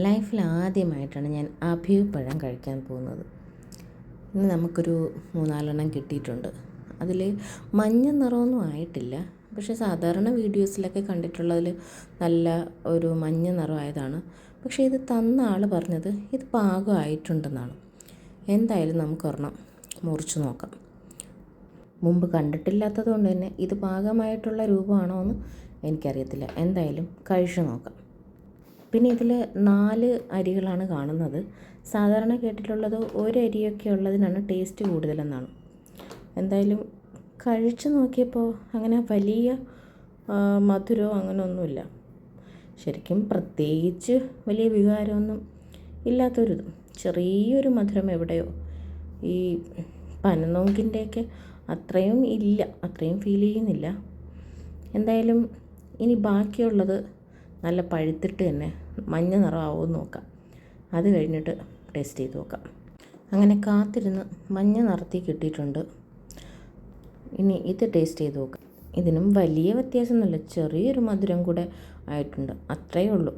ലൈഫിൽ ആദ്യമായിട്ടാണ് ഞാൻ അഭിയു പഴം കഴിക്കാൻ പോകുന്നത്. ഇന്ന് നമുക്കൊരു 3-4 കിട്ടിയിട്ടുണ്ട്. അതിൽ മഞ്ഞ നിറമൊന്നും ആയിട്ടില്ല. പക്ഷേ സാധാരണ വീഡിയോസിലൊക്കെ കണ്ടിട്ടുള്ളതിൽ നല്ല ഒരു മഞ്ഞ നിറമായതാണ്. പക്ഷേ ഇത് തന്ന ആൾ പറഞ്ഞത് ഇത് പാകമായിട്ടുണ്ടെന്നാണ്. എന്തായാലും നമുക്കൊരെണ്ണം മുറിച്ച് നോക്കാം. മുമ്പ് കണ്ടിട്ടില്ലാത്തത് കൊണ്ട് തന്നെ ഇത് പാകമായിട്ടുള്ള രൂപമാണോ എന്ന് എനിക്കറിയത്തില്ല. എന്തായാലും കഴിച്ചു നോക്കാം. പിന്നെ ഇതിൽ 4 അരികളാണ് കാണുന്നത്. സാധാരണ കേട്ടിട്ടുള്ളത് ഒരു അരിയൊക്കെ ഉള്ളതിനാണ് ടേസ്റ്റ് കൂടുതലെന്നാണ്. എന്തായാലും കഴിച്ചു നോക്കിയപ്പോൾ അങ്ങനെ വലിയ മധുരമോ അങ്ങനെയൊന്നുമില്ല. ശരിക്കും പ്രത്യേകിച്ച് വലിയ വികാരമൊന്നും ഇല്ലാത്തൊരിത്, ചെറിയൊരു മധുരം എവിടെയോ ഈ പനനൊങ്കിൻ്റെയൊക്കെ അത്രയും ഇല്ല, അത്രയും ഫീൽ ചെയ്യുന്നില്ല. എന്തായാലും ഇനി ബാക്കിയുള്ളത് നല്ല പഴുത്തിട്ട് തന്നെ മഞ്ഞ നിറമാവുമെന്ന് നോക്കാം. അത് കഴിഞ്ഞിട്ട് ടേസ്റ്റ് ചെയ്ത് നോക്കാം. അങ്ങനെ കാത്തിരുന്ന് മഞ്ഞ നിറത്തിൽ കിട്ടിയിട്ടുണ്ട്. ഇനി ഇത് ടേസ്റ്റ് ചെയ്ത് നോക്കാം. ഇതിനും വലിയ വ്യത്യാസമൊന്നുമില്ല, ചെറിയൊരു മധുരം കൂടെ ആയിട്ടുണ്ട്, അത്രയേ ഉള്ളൂ.